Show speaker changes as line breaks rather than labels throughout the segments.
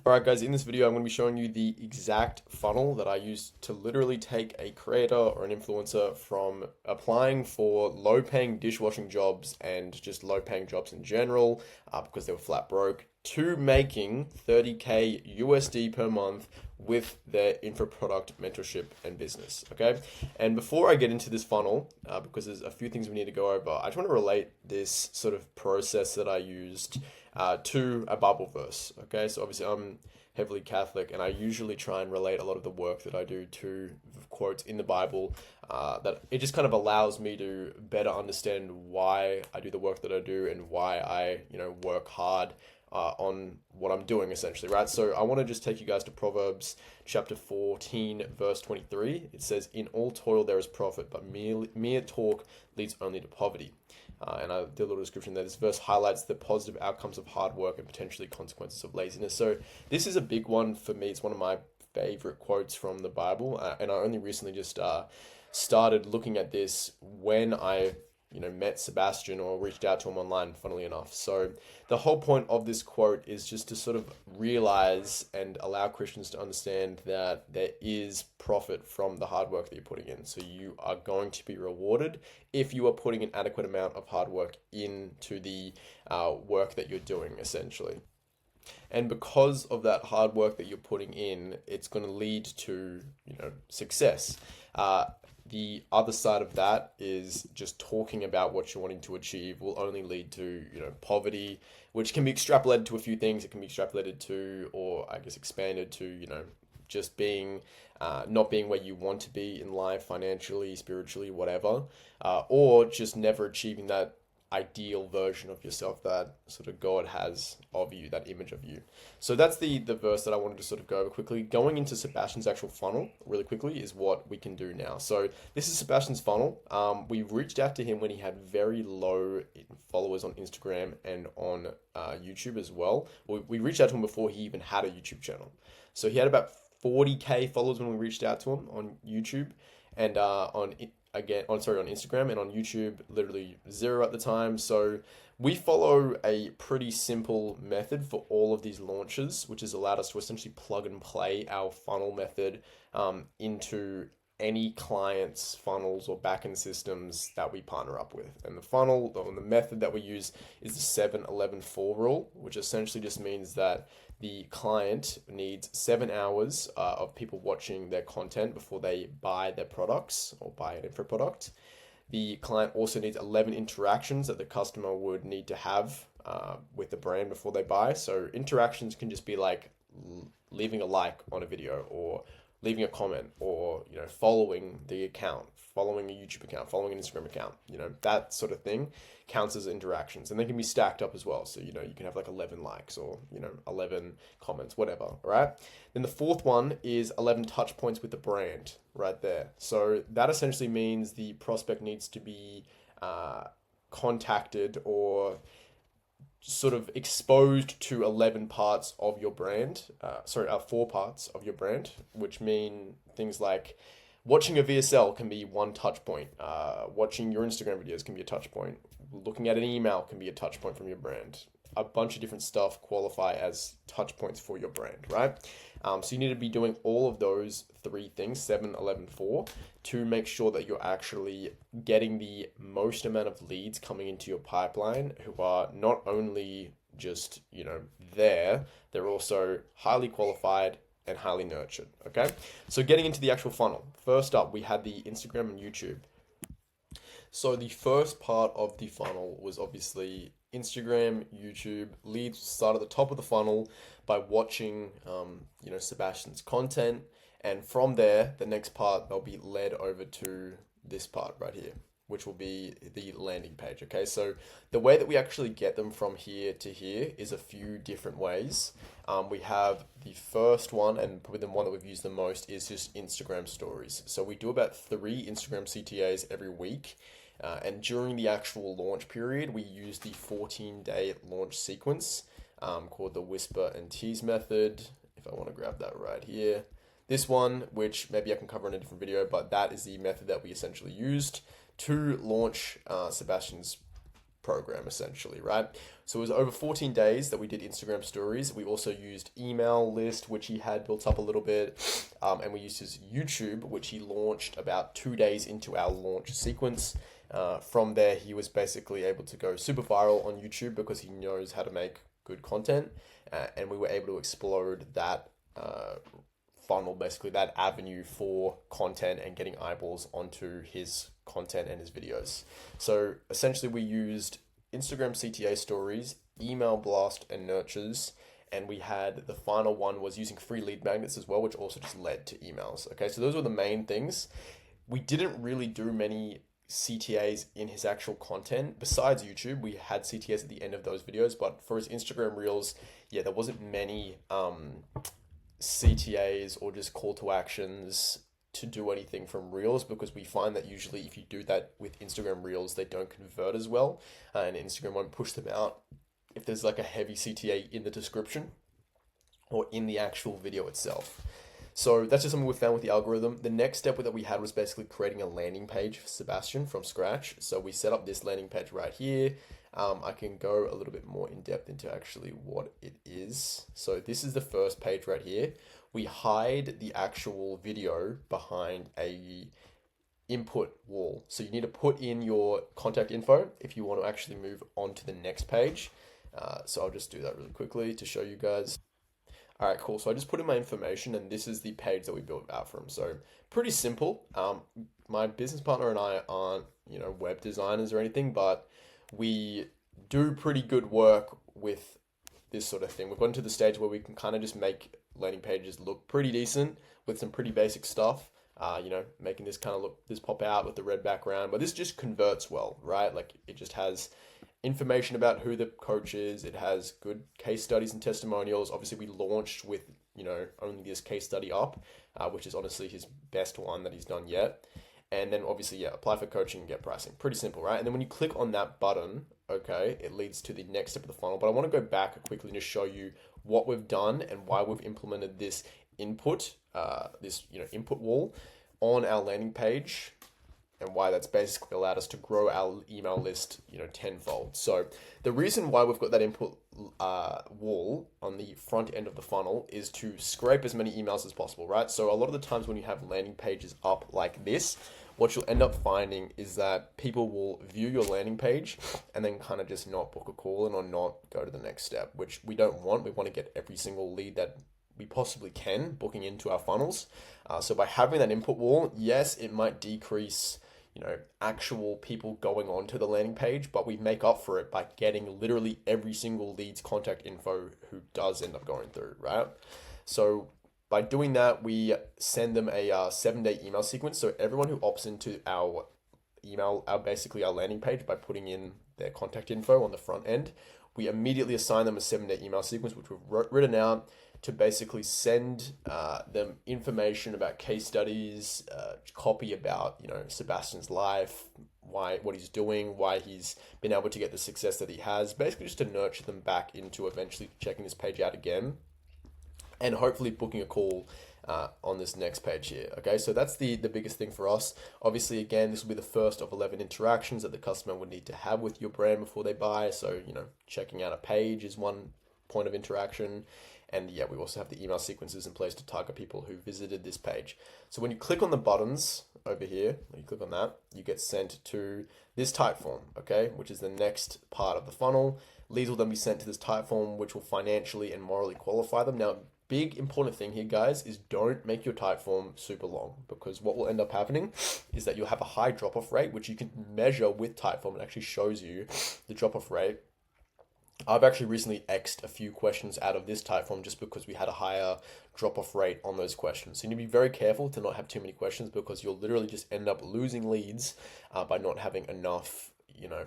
Alright guys, in this video I'm going to be showing you the exact funnel that I use to literally take a creator or an influencer from applying for low-paying dishwashing jobs and just low-paying jobs in general because they were flat broke to making 30k USD per month with their info product mentorship and business. Okay, and before I get into this funnel, because there's a few things we need to go over, I just want to relate this sort of process that I used to a Bible verse. Okay, so obviously I'm heavily Catholic, and I usually try and relate a lot of the work that I do to quotes in the Bible. That it just kind of allows me to better understand why I do the work that I do and why I, work hard on what I'm doing essentially, right? So I want to just take you guys to Proverbs chapter 14, verse 23. It says, "In all toil there is profit, but mere talk leads only to poverty." And I did a little description there. This verse highlights the positive outcomes of hard work and potentially consequences of laziness. So this is a big one for me. It's one of my favorite quotes from the Bible. And I only recently just started looking at this when I met Sebastian or reached out to him online, funnily enough. So the whole point of this quote is just to sort of realize and allow Christians to understand that there is profit from the hard work that you're putting in. So you are going to be rewarded if you are putting an adequate amount of hard work into the work that you're doing, essentially. And because of that hard work that you're putting in, it's going to lead to, success. The other side of that is just talking about what you're wanting to achieve will only lead to, poverty, which can be extrapolated to a few things. It can be extrapolated to, or I guess expanded to, just being, not being where you want to be in life, financially, spiritually, whatever, or just never achieving that ideal version of yourself that sort of God has of you, that image of you. So that's the verse that I wanted to sort of go over quickly. Going into Sebastian's actual funnel really quickly is what we can do now. So this is Sebastian's funnel. We reached out to him when he had very low followers on Instagram and on YouTube as well. We reached out to him before he even had a YouTube channel. So he had about 40k followers when we reached out to him on YouTube, and on Instagram, and on YouTube, literally zero at the time. So we follow a pretty simple method for all of these launches, which has allowed us to essentially plug and play our funnel method into any client's funnels or backend systems that we partner up with. And the funnel, or the method that we use, is the 7-11-4 rule, which essentially just means that the client needs 7 hours of people watching their content before they buy their products or buy an info product. The client also needs 11 interactions that the customer would need to have with the brand before they buy. So interactions can just be like leaving a like on a video, or leaving a comment, or following the account, following a YouTube account, following an Instagram account, that sort of thing counts as interactions. And they can be stacked up as well. So you can have like 11 likes, or 11 comments, whatever. Right? Then the fourth one is 11 touch points with the brand, right there. So that essentially means the prospect needs to be contacted or sort of exposed to 11 parts of your brand, 4 parts of your brand, which mean things like watching a VSL can be one touch point, watching your Instagram videos can be a touch point, looking at an email can be a touch point from your brand. A bunch of different stuff qualify as touch points for your brand, right? So you need to be doing all of those 3 things, 7-11-4, to make sure that you're actually getting the most amount of leads coming into your pipeline who are not only just, there, they're also highly qualified and highly nurtured, okay? So getting into the actual funnel. First up, we had the Instagram and YouTube. So the first part of the funnel was obviously Instagram, YouTube. Leads start at the top of the funnel by watching, Sebastian's content, and from there, the next part they'll be led over to this part right here, which will be the landing page. Okay, so the way that we actually get them from here to here is a few different ways. We have the first one, and probably the one that we've used the most, is just Instagram stories. So we do about 3 Instagram CTAs every week. And during the actual launch period, we use the 14-day launch sequence called the whisper and tease method. If I want to grab that right here. This one, which maybe I can cover in a different video, but that is the method that we essentially used to launch Sebastian's program essentially, right? So it was over 14 days that we did Instagram stories. We also used email list, which he had built up a little bit, and we used his YouTube, which he launched about 2 days into our launch sequence. From there, he was basically able to go super viral on YouTube because he knows how to make good content, and we were able to explode that funnel, basically that avenue for content and getting eyeballs onto his content and his videos. So essentially, we used Instagram CTA stories, email blast, and nurtures. And we had the final one was using free lead magnets as well, which also just led to emails. Okay, so those were the main things. We didn't really do many CTAs in his actual content. Besides YouTube, we had CTAs at the end of those videos, but for his Instagram Reels, yeah, there wasn't many CTAs or just call to actions to do anything from Reels, because we find that usually if you do that with Instagram Reels, they don't convert as well, and Instagram won't push them out if there's like a heavy CTA in the description or in the actual video itself. So that's just something we found with the algorithm. The next step that we had was basically creating a landing page for Sebastian from scratch. So we set up this landing page right here. I can go a little bit more in depth into actually what it is. So this is the first page right here. We hide the actual video behind a input wall. So you need to put in your contact info if you want to actually move on to the next page. So I'll just do that really quickly to show you guys. All right, cool. So I just put in my information, and this is the page that we built out from. So pretty simple. My business partner and I aren't, web designers or anything, but we do pretty good work with this sort of thing. We've gotten to the stage where we can kind of just make landing pages look pretty decent with some pretty basic stuff. Making this kind of this pop out with the red background, but this just converts well, right? Like it just has information about who the coach is. It has good case studies and testimonials. Obviously, we launched with, only this case study up, which is honestly his best one that he's done yet. And then obviously, yeah, apply for coaching and get pricing. Pretty simple, right? And then when you click on that button, okay, it leads to the next step of the funnel. But I want to go back quickly and just show you what we've done and why we've implemented this input, input wall on our landing page, and why that's basically allowed us to grow our email list, tenfold. So the reason why we've got that input wall on the front end of the funnel is to scrape as many emails as possible, right? So a lot of the times when you have landing pages up like this, what you'll end up finding is that people will view your landing page and then kind of just not book a call or not go to the next step, which we don't want. We want to get every single lead that we possibly can booking into our funnels. So by having that input wall, yes, it might decrease actual people going on to the landing page, but we make up for it by getting literally every single lead's contact info who does end up going through, right? So by doing that, we send them a 7-day email sequence. So everyone who opts into our email, our landing page by putting in their contact info on the front end, we immediately assign them a 7-day email sequence, which we've written out to basically send them information about case studies, copy about Sebastian's life, what he's doing, why he's been able to get the success that he has, basically just to nurture them back into eventually checking this page out again, and hopefully booking a call on this next page here. Okay, so that's the biggest thing for us. Obviously, again, this will be the first of 11 interactions that the customer would need to have with your brand before they buy. So checking out a page is one point of interaction. And yeah, we also have the email sequences in place to target people who visited this page. So when you click on the buttons over here, when you click on that, you get sent to this type form, okay, which is the next part of the funnel. Leads will then be sent to this type form, which will financially and morally qualify them. Now, big important thing here, guys, is don't make your type form super long, because what will end up happening is that you'll have a high drop-off rate, which you can measure with type form. It actually shows you the drop-off rate. I've actually recently X'd a few questions out of this type form just because we had a higher drop-off rate on those questions. So you need to be very careful to not have too many questions, because you'll literally just end up losing leads by not having enough,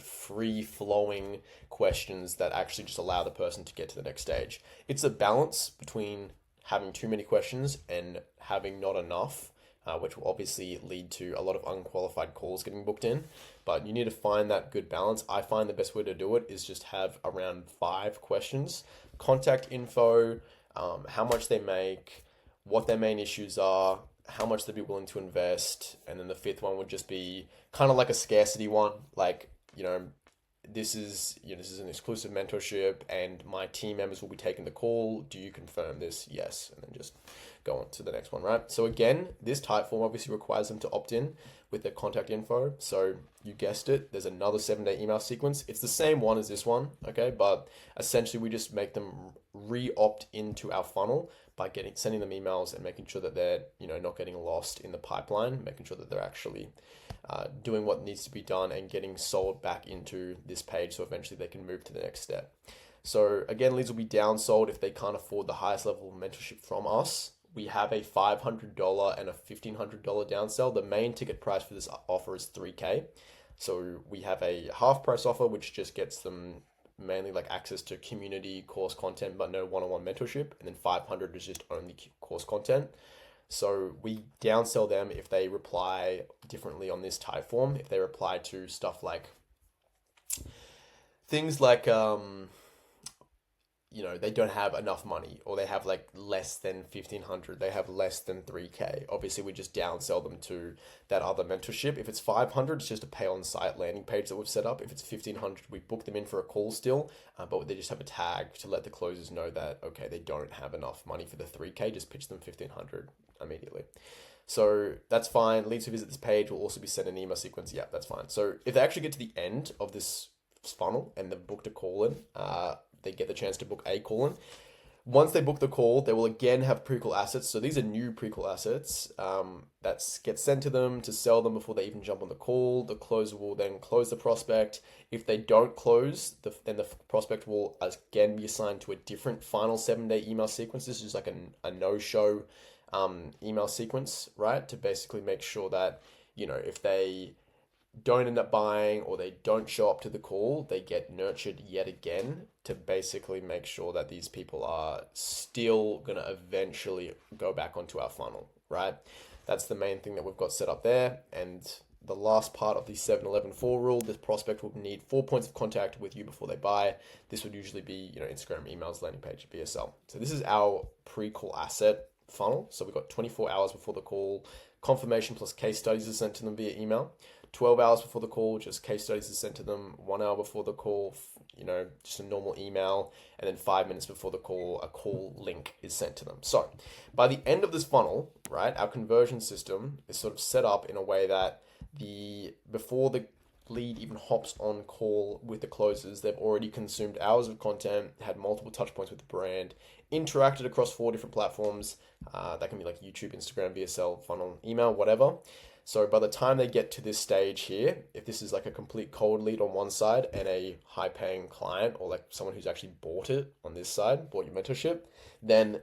free-flowing questions that actually just allow the person to get to the next stage. It's a balance between having too many questions and having not enough, which will obviously lead to a lot of unqualified calls getting booked in. But you need to find that good balance. I find the best way to do it is just have around 5 questions. Contact info, how much they make, what their main issues are, how much they'd be willing to invest. And then the 5th one would just be kind of like a scarcity one. Like, this is, this is an exclusive mentorship and my team members will be taking the call. Do you confirm this? Yes. And then just go on to the next one, right? So again, this type form obviously requires them to opt in with their contact info. So you guessed it, there's another 7-day email sequence. It's the same one as this one, okay? But essentially we just make them re-opt into our funnel by sending them emails and making sure that they're, not getting lost in the pipeline, making sure that they're actually doing what needs to be done and getting sold back into this page so eventually they can move to the next step. So again, leads will be downsold if they can't afford the highest level of mentorship from us. We have a $500 and a $1,500 downsell. The main ticket price for this offer is $3K. So we have a half price offer, which just gets them mainly like access to community course content, but no one-on-one mentorship. And then 500 is just only course content. So we downsell them if they reply differently on this type form. If they reply to stuff like things like, they don't have enough money, or they have like less than 1,500, they have less than 3K. Obviously, we just downsell them to that other mentorship. If it's 500, it's just a pay on site landing page that we've set up. If it's 1,500, we book them in for a call still, but they just have a tag to let the closers know that, okay, they don't have enough money for the 3K, just pitch them 1,500 immediately. So that's fine. Leads who visit this page will also be sent an email sequence. Yeah, that's fine. So if they actually get to the end of this funnel and they've booked a call in, they get the chance to book a call in. Once they book the call, they will again have pre-call assets. So these are new pre-call assets that get sent to them to sell them before they even jump on the call. The closer will then close the prospect. If they don't close, then the prospect will again be assigned to a different final 7-day email sequence. This is like a no-show email sequence, right? To basically make sure that, if they don't end up buying or they don't show up to the call, they get nurtured yet again to basically make sure that these people are still going to eventually go back onto our funnel, right? That's the main thing that we've got set up there. And the last part of the 7-11-4 rule, this prospect will need 4 points of contact with you before they buy. This would usually be, Instagram, emails, landing page, VSL. So this is our pre-call asset funnel. So we've got 24 hours before the call, confirmation plus case studies are sent to them via email. 12 hours before the call, just case studies are sent to them. 1 hour before the call, just a normal email. And then 5 minutes before the call, a call link is sent to them. So by the end of this funnel, right, our conversion system is sort of set up in a way that before the lead even hops on call with the closers, they've already consumed hours of content, had multiple touch points with the brand, interacted across 4 different platforms. That can be like YouTube, Instagram, VSL, funnel, email, whatever. So by the time they get to this stage here, if this is like a complete cold lead on one side and a high paying client or like someone who's actually bought it on this side, bought your mentorship, then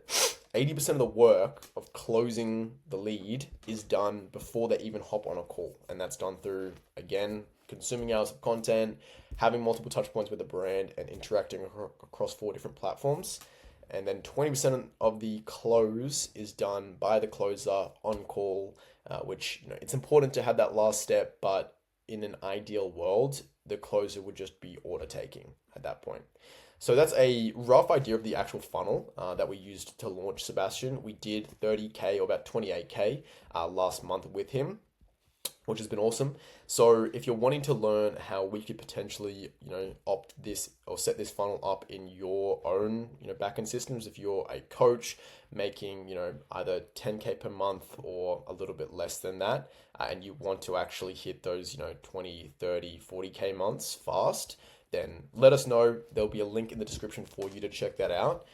80% of the work of closing the lead is done before they even hop on a call. And that's done through, again, consuming hours of content, having multiple touch points with the brand and interacting across 4 different platforms. And then 20% of the close is done by the closer on call, which, it's important to have that last step, but in an ideal world, the closer would just be order taking at that point. So that's a rough idea of the actual funnel that we used to launch Sebastian. We did 30K or about 28K last month with him, which has been awesome. So if you're wanting to learn how we could potentially, opt this or set this funnel up in your own, backend systems, if you're a coach making, either 10K per month or a little bit less than that, and you want to actually hit those, 20, 30, 40K months fast, then let us know. There'll be a link in the description for you to check that out.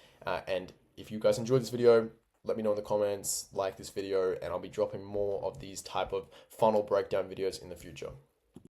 And if you guys enjoyed this video, let me know in the comments, like this video, and I'll be dropping more of these type of funnel breakdown videos in the future.